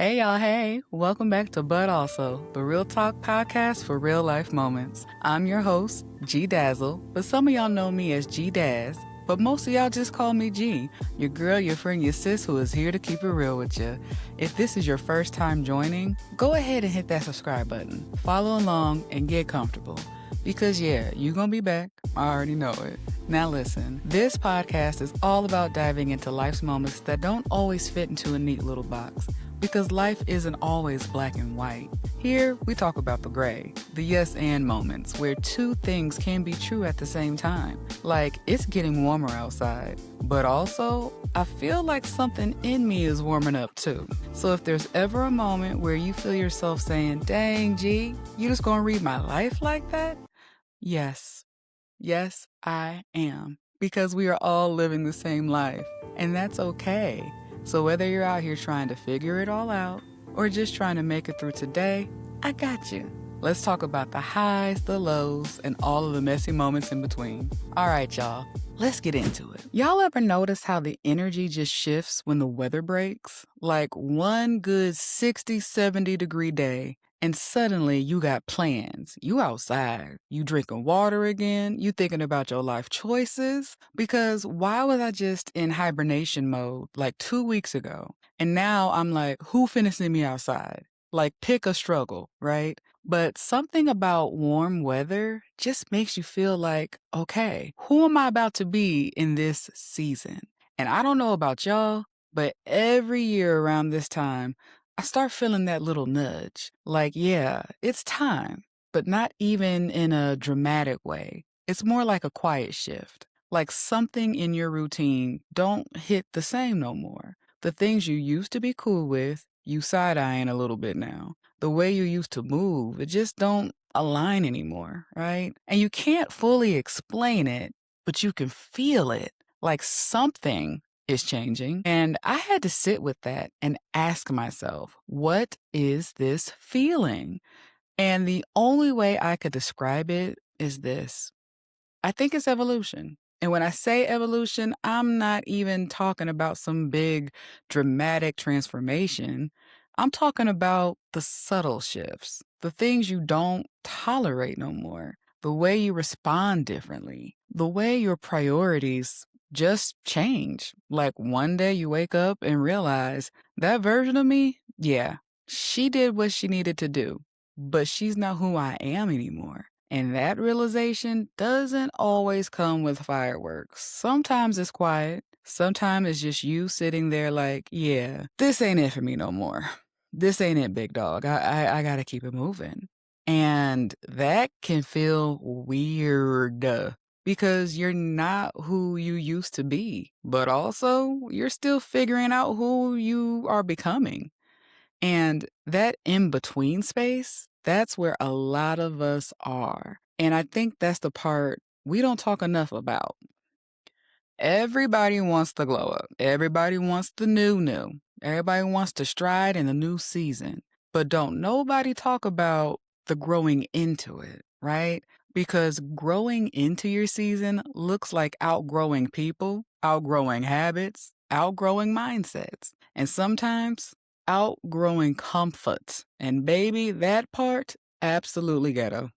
Hey y'all, hey, welcome back to But Also, the Real Talk podcast for real life moments. I'm your host, G Dazzle, but some of y'all know me as G Daz, but most of y'all just call me G, your girl, your friend, your sis who is here to keep it real with you. If this is your first time joining, go ahead and hit that subscribe button, follow along, and get comfortable. Because yeah, you're gonna be back. I already know it. Now listen, this podcast is all about diving into life's moments that don't always fit into a neat little box. Because life isn't always black and white. Here, we talk about the gray, the yes and moments, where two things can be true at the same time. Like, it's getting warmer outside, but also, I feel like something in me is warming up too. So if there's ever a moment where you feel yourself saying, dang, G, you just gonna read my life like that? Yes. Yes, I am. Because we are all living the same life, and that's okay. So whether you're out here trying to figure it all out or just trying to make it through today, I got you. Let's talk about the highs, the lows, and all of the messy moments in between. All right, y'all, let's get into it. Y'all ever notice how the energy just shifts when the weather breaks? Like one good 60, 70-degree day, and suddenly you got plans. You outside. You drinking water again. You thinking about your life choices. Because why was I just in hibernation mode like 2 weeks ago? And now I'm like, who finna send me outside? Like, pick a struggle, right? But something about warm weather just makes you feel like, okay, who am I about to be in this season? And I don't know about y'all, but every year around this time, I start feeling that little nudge. Like, yeah, it's time, but not even in a dramatic way. It's more like a quiet shift. Like something in your routine don't hit the same no more. The things you used to be cool with, you side-eyeing a little bit now. The way you used to move, it just don't align anymore, right? And you can't fully explain it, but you can feel it. Like something is changing. And I had to sit with that and ask myself, what is this feeling? And the only way I could describe it is this. I think it's evolution. And when I say evolution, I'm not even talking about some big dramatic transformation. I'm talking about the subtle shifts, the things you don't tolerate no more, the way you respond differently, the way your priorities just change. Like one day you wake up and realize that version of me, yeah, she did what she needed to do, but she's not who I am anymore. And that realization doesn't always come with fireworks. Sometimes it's quiet. Sometimes it's just you sitting there like, yeah, this ain't it for me no more. This ain't it, big dog. I gotta keep it moving. And that can feel weird because you're not who you used to be, but also you're still figuring out who you are becoming. And that in between space, that's where a lot of us are. And I think that's the part we don't talk enough about. Everybody wants the glow up. Everybody wants the new. Everybody wants to stride in the new season. But don't nobody talk about the growing into it, right? Because growing into your season looks like outgrowing people, outgrowing habits, outgrowing mindsets, and sometimes outgrowing comfort. And baby, that part, absolutely ghetto.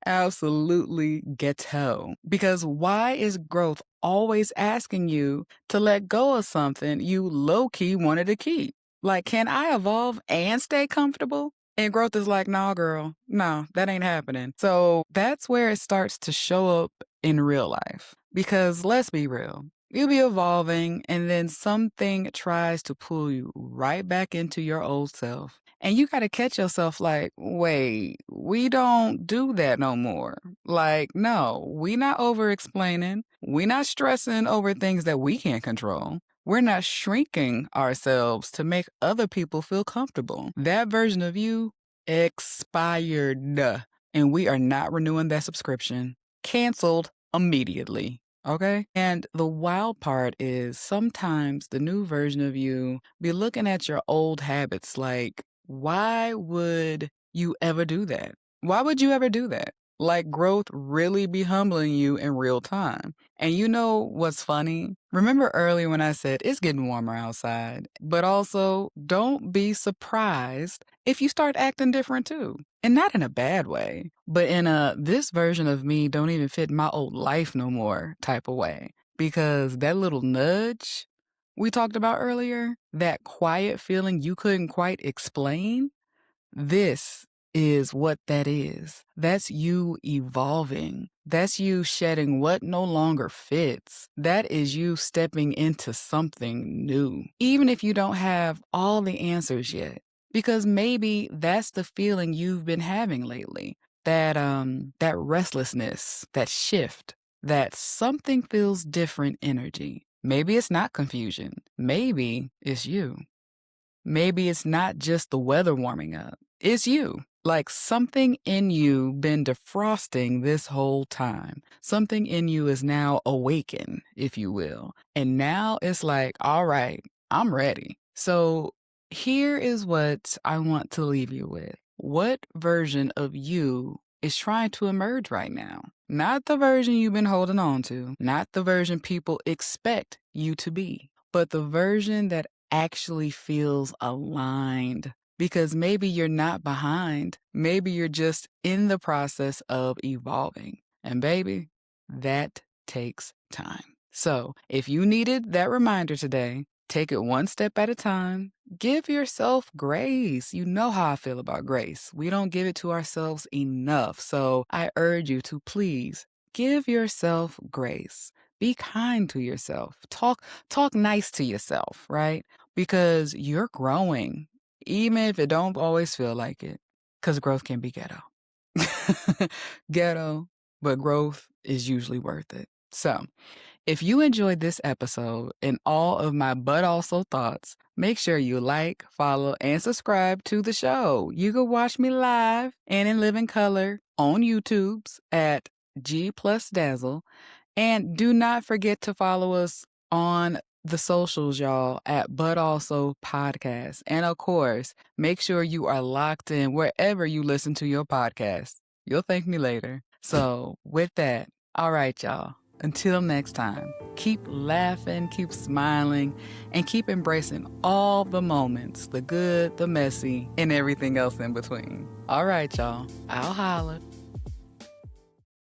Absolutely ghetto. Because why is growth always asking you to let go of something you low key wanted to keep? Like, can I evolve and stay comfortable? And growth is like, nah, girl, no, that ain't happening. So that's where it starts to show up in real life. Because let's be real, you'll be evolving, and then something tries to pull you right back into your old self. And you got to catch yourself like, wait, we don't do that no more. Like, no, we not over explaining. We not stressing over things that we can't control. We're not shrinking ourselves to make other people feel comfortable. That version of you expired, and we are not renewing that subscription. Canceled immediately. Okay? And the wild part is sometimes the new version of you be looking at your old habits like, why would you ever do that? Why would you ever do that? Like growth really be humbling you in real time. And you know what's funny? Remember earlier when I said it's getting warmer outside, but also don't be surprised if you start acting different too. And not in a bad way, but in a this version of me don't even fit my old life no more type of way. Because that little nudge we talked about earlier, that quiet feeling you couldn't quite explain, this is what that is. That's you evolving. That's you shedding what no longer fits. That is you stepping into something new, even if you don't have all the answers yet. Because maybe that's the feeling you've been having lately. That restlessness, that shift, that something feels different energy. Maybe it's not confusion. Maybe it's you. Maybe it's not just the weather warming up. It's you. Like something in you been defrosting this whole time. Something in you is now awakened, if you will. And now it's like, all right, I'm ready. So here is what I want to leave you with. What version of you is trying to emerge right now? Not the version you've been holding on to, not the version people expect you to be, but the version that actually feels aligned. Because maybe you're not behind. Maybe you're just in the process of evolving. And baby, that takes time. So if you needed that reminder today, take it one step at a time. Give yourself grace. You know how I feel about grace. We don't give it to ourselves enough. So I urge you to please give yourself grace. Be kind to yourself. Talk nice to yourself, right? Because you're growing, even if it don't always feel like it. Because growth can be ghetto. Ghetto, but growth is usually worth it. So, if you enjoyed this episode and all of my but also thoughts, make sure you like, follow, and subscribe to the show. You can watch me live and in living color on YouTube's at G plus Dazzle. And do not forget to follow us on the socials, y'all, at But Also Podcast. And of course, make sure you are locked in wherever you listen to your podcast. You'll thank me later. So, with that, all right, y'all. Until next time, keep laughing, keep smiling, and keep embracing all the moments, the good, the messy, and everything else in between. All right, y'all. I'll holler.